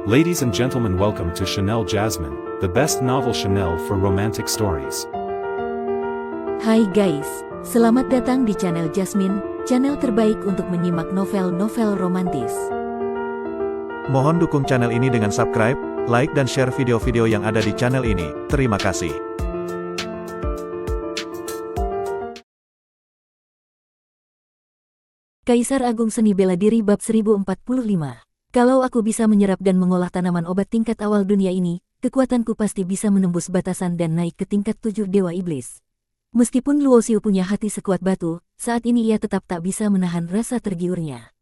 Ladies and gentlemen, welcome to Chanel Jasmine, the best novel Chanel for romantic stories. Hai guys, selamat datang di channel Jasmine, channel terbaik untuk menyimak novel-novel romantis. Mohon dukung channel ini dengan subscribe, like dan share video-video yang ada di channel ini. Terima kasih. Kaisar Agung Seni Bela Diri Bab 1045. Kalau aku bisa menyerap dan mengolah tanaman obat tingkat awal dunia ini, kekuatanku pasti bisa menembus batasan dan naik ke tingkat 7 Dewa Iblis. Meskipun Luo Xiu punya hati sekuat batu, saat ini ia tetap tak bisa menahan rasa tergiurnya.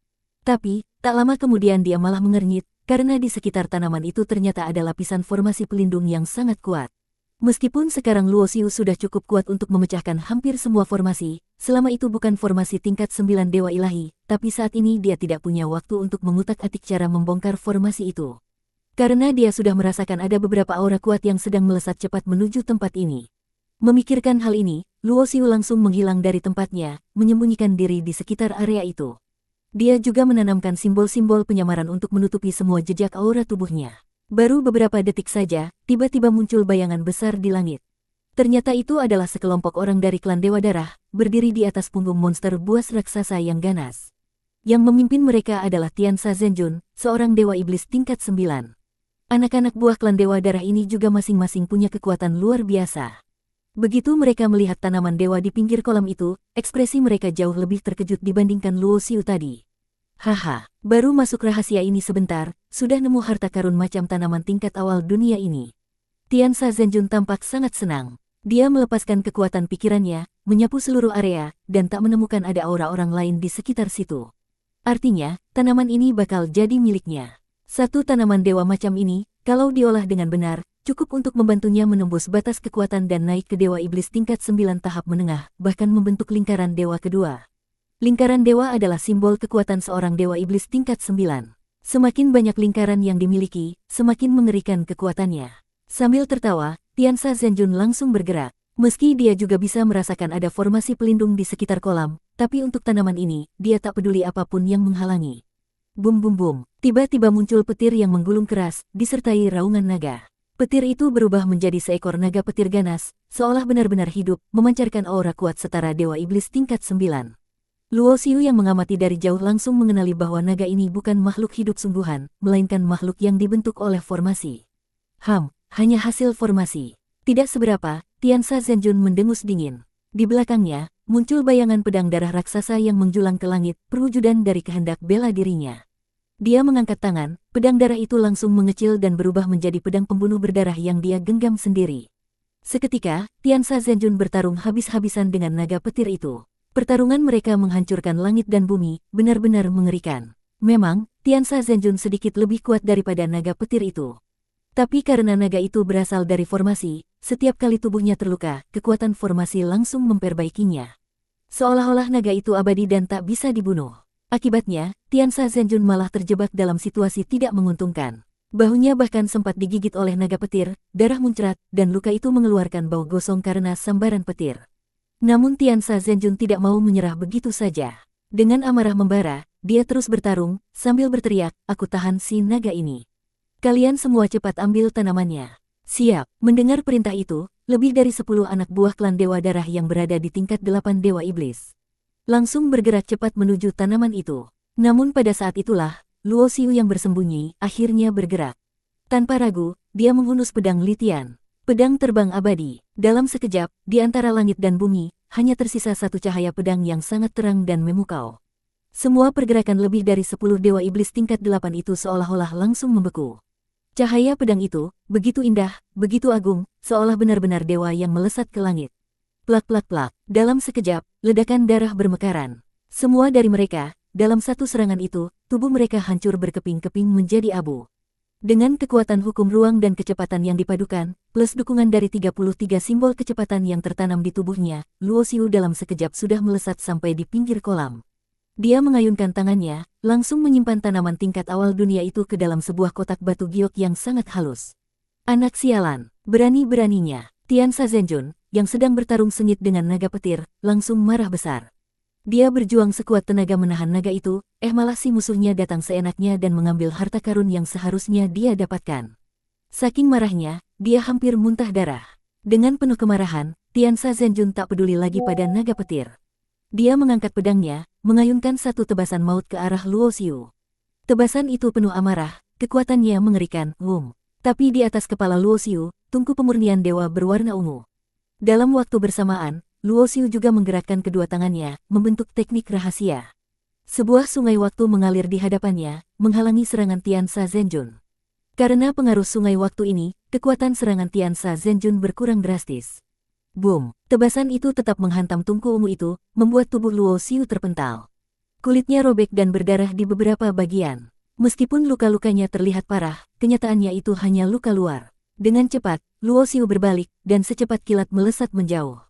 Tapi, tak lama kemudian dia malah mengernyit, karena di sekitar tanaman itu ternyata ada lapisan formasi pelindung yang sangat kuat. Meskipun sekarang Luo Xiu sudah cukup kuat untuk memecahkan hampir semua formasi, selama itu bukan formasi tingkat 9 Dewa Ilahi, tapi saat ini dia tidak punya waktu untuk mengutak-atik cara membongkar formasi itu. Karena dia sudah merasakan ada beberapa aura kuat yang sedang melesat cepat menuju tempat ini. Memikirkan hal ini, Luo Xiu langsung menghilang dari tempatnya, menyembunyikan diri di sekitar area itu. Dia juga menanamkan simbol-simbol penyamaran untuk menutupi semua jejak aura tubuhnya. Baru beberapa detik saja, tiba-tiba muncul bayangan besar di langit. Ternyata itu adalah sekelompok orang dari klan Dewa Darah, berdiri di atas punggung monster buas raksasa yang ganas. Yang memimpin mereka adalah Tiansa Zhenjun, seorang Dewa Iblis tingkat 9. Anak-anak buah klan Dewa Darah ini juga masing-masing punya kekuatan luar biasa. Begitu mereka melihat tanaman dewa di pinggir kolam itu, ekspresi mereka jauh lebih terkejut dibandingkan Luo Xiu tadi. Haha, baru masuk rahasia ini sebentar, sudah nemu harta karun macam tanaman tingkat awal dunia ini. Tiansa Zhenjun tampak sangat senang. Dia melepaskan kekuatan pikirannya, menyapu seluruh area, dan tak menemukan ada aura orang lain di sekitar situ. Artinya, tanaman ini bakal jadi miliknya. Satu tanaman dewa macam ini, kalau diolah dengan benar, cukup untuk membantunya menembus batas kekuatan dan naik ke Dewa Iblis tingkat 9 tahap menengah, bahkan membentuk lingkaran dewa kedua. Lingkaran dewa adalah simbol kekuatan seorang Dewa Iblis tingkat 9. Semakin banyak lingkaran yang dimiliki, semakin mengerikan kekuatannya. Sambil tertawa, Tiansa Zhenjun langsung bergerak. Meski dia juga bisa merasakan ada formasi pelindung di sekitar kolam, tapi untuk tanaman ini, dia tak peduli apapun yang menghalangi. Bum bum bum, tiba-tiba muncul petir yang menggulung keras, disertai raungan naga. Petir itu berubah menjadi seekor naga petir ganas, seolah benar-benar hidup, memancarkan aura kuat setara Dewa Iblis tingkat 9. Luo Xiu yang mengamati dari jauh langsung mengenali bahwa naga ini bukan makhluk hidup sungguhan, melainkan makhluk yang dibentuk oleh formasi. Hanya hasil formasi. Tidak seberapa, Tiansa Zhenjun mendengus dingin. Di belakangnya, muncul bayangan pedang darah raksasa yang menjulang ke langit, perwujudan dari kehendak bela dirinya. Dia mengangkat tangan, pedang darah itu langsung mengecil dan berubah menjadi pedang pembunuh berdarah yang dia genggam sendiri. Seketika, Tiansa Zhenjun bertarung habis-habisan dengan naga petir itu. Pertarungan mereka menghancurkan langit dan bumi, benar-benar mengerikan. Memang, Tiansa Zhenjun sedikit lebih kuat daripada naga petir itu. Tapi karena naga itu berasal dari formasi, setiap kali tubuhnya terluka, kekuatan formasi langsung memperbaikinya. Seolah-olah naga itu abadi dan tak bisa dibunuh. Akibatnya, Tiansa Zhenjun malah terjebak dalam situasi tidak menguntungkan. Bahunya bahkan sempat digigit oleh naga petir, darah muncrat, dan luka itu mengeluarkan bau gosong karena sambaran petir. Namun Tiansa Zhenjun tidak mau menyerah begitu saja. Dengan amarah membara, dia terus bertarung, sambil berteriak, "Aku tahan si naga ini. Kalian semua cepat ambil tanamannya." Siap. Mendengar perintah itu, lebih dari 10 anak buah klan Dewa Darah yang berada di tingkat 8 Dewa Iblis langsung bergerak cepat menuju tanaman itu. Namun pada saat itulah, Luo Xiu yang bersembunyi, akhirnya bergerak. Tanpa ragu, dia menghunus pedang Litian. Pedang terbang abadi. Dalam sekejap, di antara langit dan bumi, hanya tersisa satu cahaya pedang yang sangat terang dan memukau. Semua pergerakan lebih dari 10 Dewa Iblis tingkat 8 itu seolah-olah langsung membeku. Cahaya pedang itu, begitu indah, begitu agung, seolah benar-benar dewa yang melesat ke langit. Plak-plak-plak, dalam sekejap, ledakan darah bermekaran. Semua dari mereka, dalam satu serangan itu, tubuh mereka hancur berkeping-keping menjadi abu. Dengan kekuatan hukum ruang dan kecepatan yang dipadukan, plus dukungan dari 33 simbol kecepatan yang tertanam di tubuhnya, Luo Xiu dalam sekejap sudah melesat sampai di pinggir kolam. Dia mengayunkan tangannya, langsung menyimpan tanaman tingkat awal dunia itu ke dalam sebuah kotak batu giok yang sangat halus. Anak sialan, berani-beraninya, Tiansa Zhenjun, yang sedang bertarung sengit dengan naga petir, langsung marah besar. Dia berjuang sekuat tenaga menahan naga itu, malah si musuhnya datang seenaknya dan mengambil harta karun yang seharusnya dia dapatkan. Saking marahnya, dia hampir muntah darah. Dengan penuh kemarahan, Tiansa Zhenjun tak peduli lagi pada naga petir. Dia mengangkat pedangnya, mengayunkan satu tebasan maut ke arah Luo Xiu. Tebasan itu penuh amarah, kekuatannya mengerikan, Tapi di atas kepala Luo Xiu, tungku pemurnian dewa berwarna ungu. Dalam waktu bersamaan, Luo Xiu juga menggerakkan kedua tangannya, membentuk teknik rahasia. Sebuah sungai waktu mengalir di hadapannya, menghalangi serangan Tiansa Zhenjun. Karena pengaruh sungai waktu ini, kekuatan serangan Tiansa Zhenjun berkurang drastis. Boom! Tebasan itu tetap menghantam tungku ungu itu, membuat tubuh Luo Xiu terpental. Kulitnya robek dan berdarah di beberapa bagian. Meskipun luka-lukanya terlihat parah, kenyataannya itu hanya luka luar. Dengan cepat, Luo Xiu berbalik, dan secepat kilat melesat menjauh.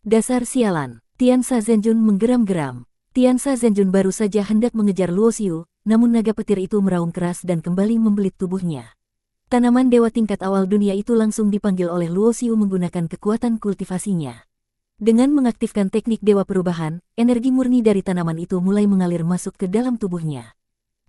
Dasar sialan! Tiansa Zhenjun menggeram-geram. Tiansa Zhenjun baru saja hendak mengejar Luo Xiu, namun naga petir itu meraung keras dan kembali membelit tubuhnya. Tanaman dewa tingkat awal dunia itu langsung dipanggil oleh Luo Xiu menggunakan kekuatan kultivasinya. Dengan mengaktifkan teknik dewa perubahan, energi murni dari tanaman itu mulai mengalir masuk ke dalam tubuhnya.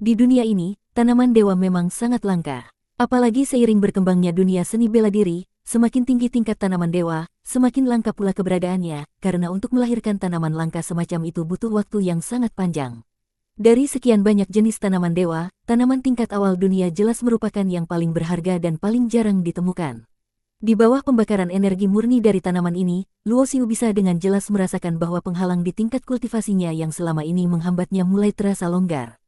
Di dunia ini, tanaman dewa memang sangat langka. Apalagi seiring berkembangnya dunia seni bela diri, semakin tinggi tingkat tanaman dewa, semakin langka pula keberadaannya, karena untuk melahirkan tanaman langka semacam itu butuh waktu yang sangat panjang. Dari sekian banyak jenis tanaman dewa, tanaman tingkat awal dunia jelas merupakan yang paling berharga dan paling jarang ditemukan. Di bawah pembakaran energi murni dari tanaman ini, Luo Xiu bisa dengan jelas merasakan bahwa penghalang di tingkat kultivasinya yang selama ini menghambatnya mulai terasa longgar.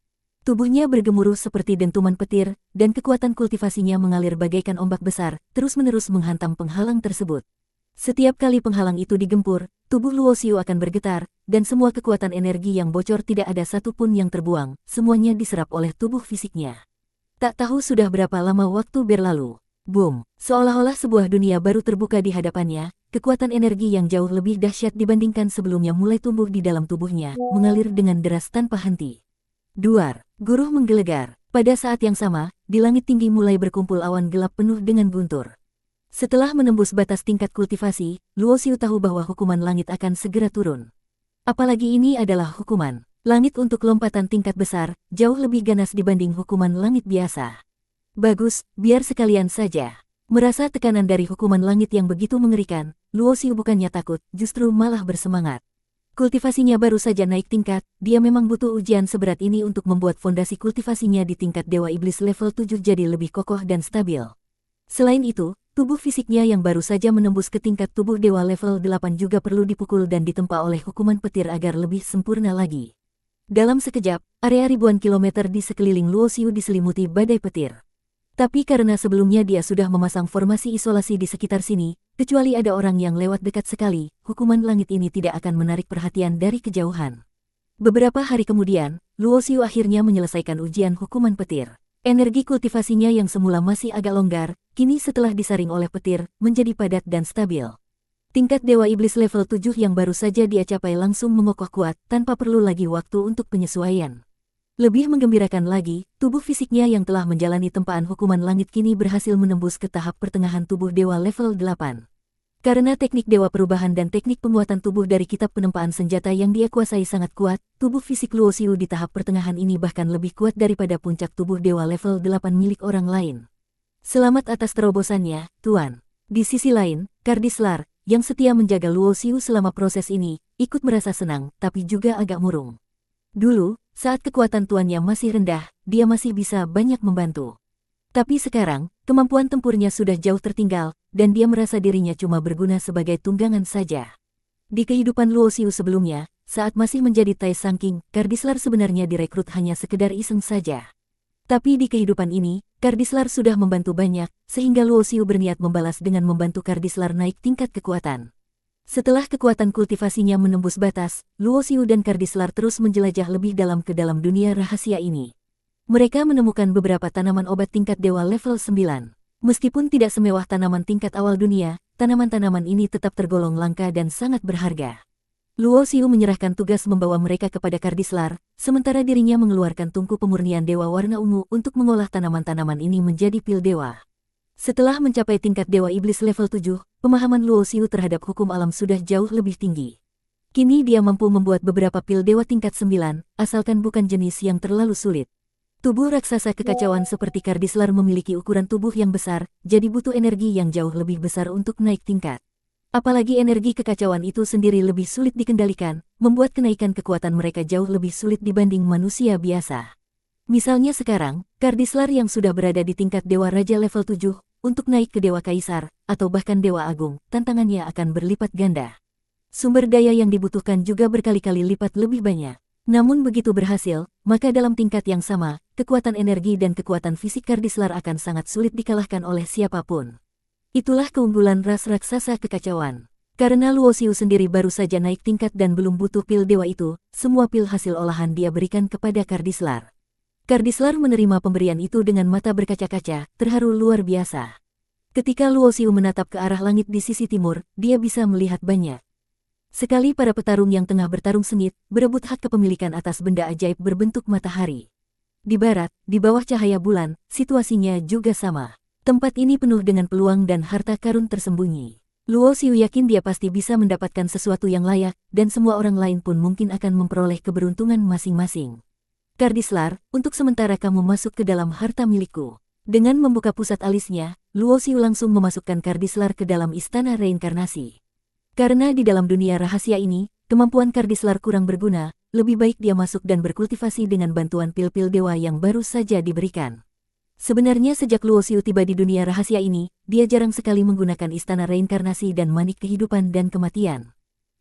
Tubuhnya bergemuruh seperti dentuman petir, dan kekuatan kultivasinya mengalir bagaikan ombak besar, terus-menerus menghantam penghalang tersebut. Setiap kali penghalang itu digempur, tubuh Luo Xiu akan bergetar, dan semua kekuatan energi yang bocor tidak ada satupun yang terbuang, semuanya diserap oleh tubuh fisiknya. Tak tahu sudah berapa lama waktu berlalu. Boom! Seolah-olah sebuah dunia baru terbuka di hadapannya, kekuatan energi yang jauh lebih dahsyat dibandingkan sebelumnya mulai tumbuh di dalam tubuhnya, mengalir dengan deras tanpa henti. Duar! Guruh menggelegar. Pada saat yang sama, di langit tinggi mulai berkumpul awan gelap penuh dengan guntur. Setelah menembus batas tingkat kultivasi, Luo Xiu tahu bahwa hukuman langit akan segera turun. Apalagi ini adalah hukuman langit untuk lompatan tingkat besar, jauh lebih ganas dibanding hukuman langit biasa. Bagus, biar sekalian saja. Merasa tekanan dari hukuman langit yang begitu mengerikan, Luo Xiu bukannya takut, justru malah bersemangat. Kultivasinya baru saja naik tingkat, dia memang butuh ujian seberat ini untuk membuat fondasi kultivasinya di tingkat Dewa Iblis level 7 jadi lebih kokoh dan stabil. Selain itu, tubuh fisiknya yang baru saja menembus ke tingkat tubuh Dewa level 8 juga perlu dipukul dan ditempa oleh hukuman petir agar lebih sempurna lagi. Dalam sekejap, area ribuan kilometer di sekeliling Luo Xiu diselimuti badai petir. Tapi karena sebelumnya dia sudah memasang formasi isolasi di sekitar sini, kecuali ada orang yang lewat dekat sekali, hukuman langit ini tidak akan menarik perhatian dari kejauhan. Beberapa hari kemudian, Luo Xiu akhirnya menyelesaikan ujian hukuman petir. Energi kultivasinya yang semula masih agak longgar, kini setelah disaring oleh petir, menjadi padat dan stabil. Tingkat Dewa Iblis level 7 yang baru saja dia capai langsung mengokoh kuat, tanpa perlu lagi waktu untuk penyesuaian. Lebih menggembirakan lagi, tubuh fisiknya yang telah menjalani tempaan hukuman langit kini berhasil menembus ke tahap pertengahan tubuh Dewa level 8. Karena teknik Dewa Perubahan dan teknik penguatan tubuh dari kitab penempaan senjata yang dia kuasai sangat kuat, tubuh fisik Luo Xiu di tahap pertengahan ini bahkan lebih kuat daripada puncak tubuh Dewa level 8 milik orang lain. Selamat atas terobosannya, Tuan. Di sisi lain, Kardislar, yang setia menjaga Luo Xiu selama proses ini, ikut merasa senang, tapi juga agak murung. Dulu, saat kekuatan tuannya masih rendah, dia masih bisa banyak membantu. Tapi sekarang, kemampuan tempurnya sudah jauh tertinggal, dan dia merasa dirinya cuma berguna sebagai tunggangan saja. Di kehidupan Luo Xiu sebelumnya, saat masih menjadi Tai Sang King, Kardislar sebenarnya direkrut hanya sekedar iseng saja. Tapi di kehidupan ini, Kardislar sudah membantu banyak, sehingga Luo Xiu berniat membalas dengan membantu Kardislar naik tingkat kekuatan. Setelah kekuatan kultivasinya menembus batas, Luo Xiu dan Kardislar terus menjelajah lebih dalam ke dalam dunia rahasia ini. Mereka menemukan beberapa tanaman obat tingkat dewa level 9. Meskipun tidak semewah tanaman tingkat awal dunia, tanaman-tanaman ini tetap tergolong langka dan sangat berharga. Luo Xiu menyerahkan tugas membawa mereka kepada Kardislar, sementara dirinya mengeluarkan tungku pemurnian dewa warna ungu untuk mengolah tanaman-tanaman ini menjadi pil dewa. Setelah mencapai tingkat Dewa Iblis level 7, pemahaman Luo Xiu terhadap hukum alam sudah jauh lebih tinggi. Kini dia mampu membuat beberapa pil dewa tingkat 9, asalkan bukan jenis yang terlalu sulit. Tubuh raksasa kekacauan seperti Kardislar memiliki ukuran tubuh yang besar, jadi butuh energi yang jauh lebih besar untuk naik tingkat. Apalagi energi kekacauan itu sendiri lebih sulit dikendalikan, membuat kenaikan kekuatan mereka jauh lebih sulit dibanding manusia biasa. Misalnya sekarang, Kardislar yang sudah berada di tingkat Dewa Raja level 7, untuk naik ke Dewa Kaisar, atau bahkan Dewa Agung, tantangannya akan berlipat ganda. Sumber daya yang dibutuhkan juga berkali-kali lipat lebih banyak. Namun begitu berhasil, maka dalam tingkat yang sama, kekuatan energi dan kekuatan fisik Kardislar akan sangat sulit dikalahkan oleh siapapun. Itulah keunggulan ras raksasa kekacauan. Karena Luo Xiu sendiri baru saja naik tingkat dan belum butuh pil dewa itu, semua pil hasil olahan dia berikan kepada Kardislar. Kardislar menerima pemberian itu dengan mata berkaca-kaca, terharu luar biasa. Ketika Luo Xiu menatap ke arah langit di sisi timur, dia bisa melihat banyak sekali para petarung yang tengah bertarung sengit, berebut hak kepemilikan atas benda ajaib berbentuk matahari. Di barat, di bawah cahaya bulan, situasinya juga sama. Tempat ini penuh dengan peluang dan harta karun tersembunyi. Luo Xiu yakin dia pasti bisa mendapatkan sesuatu yang layak, dan semua orang lain pun mungkin akan memperoleh keberuntungan masing-masing. Kardislar, untuk sementara kamu masuk ke dalam harta milikku. Dengan membuka pusat alisnya, Luo Xiu langsung memasukkan Kardislar ke dalam istana reinkarnasi. Karena di dalam dunia rahasia ini, kemampuan Kardislar kurang berguna, lebih baik dia masuk dan berkultivasi dengan bantuan pil-pil dewa yang baru saja diberikan. Sebenarnya sejak Luo Xiu tiba di dunia rahasia ini, dia jarang sekali menggunakan istana reinkarnasi dan manik kehidupan dan kematian.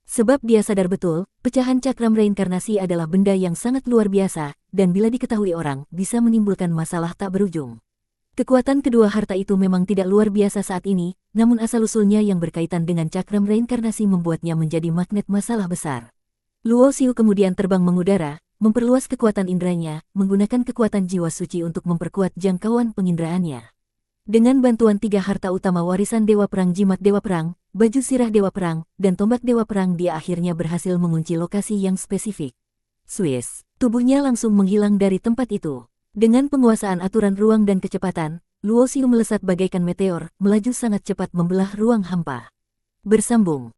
Sebab dia sadar betul, pecahan cakram reinkarnasi adalah benda yang sangat luar biasa, dan bila diketahui orang, bisa menimbulkan masalah tak berujung. Kekuatan kedua harta itu memang tidak luar biasa saat ini, namun asal-usulnya yang berkaitan dengan cakram reinkarnasi membuatnya menjadi magnet masalah besar. Luo Xiu kemudian terbang mengudara, memperluas kekuatan indranya, menggunakan kekuatan jiwa suci untuk memperkuat jangkauan pengindraannya. Dengan bantuan 3 harta utama warisan Dewa Perang, jimat Dewa Perang, baju sirah Dewa Perang, dan tombak Dewa Perang, dia akhirnya berhasil mengunci lokasi yang spesifik. Swiss, tubuhnya langsung menghilang dari tempat itu. Dengan penguasaan aturan ruang dan kecepatan, Luo Xiu melesat bagaikan meteor, melaju sangat cepat membelah ruang hampa. Bersambung.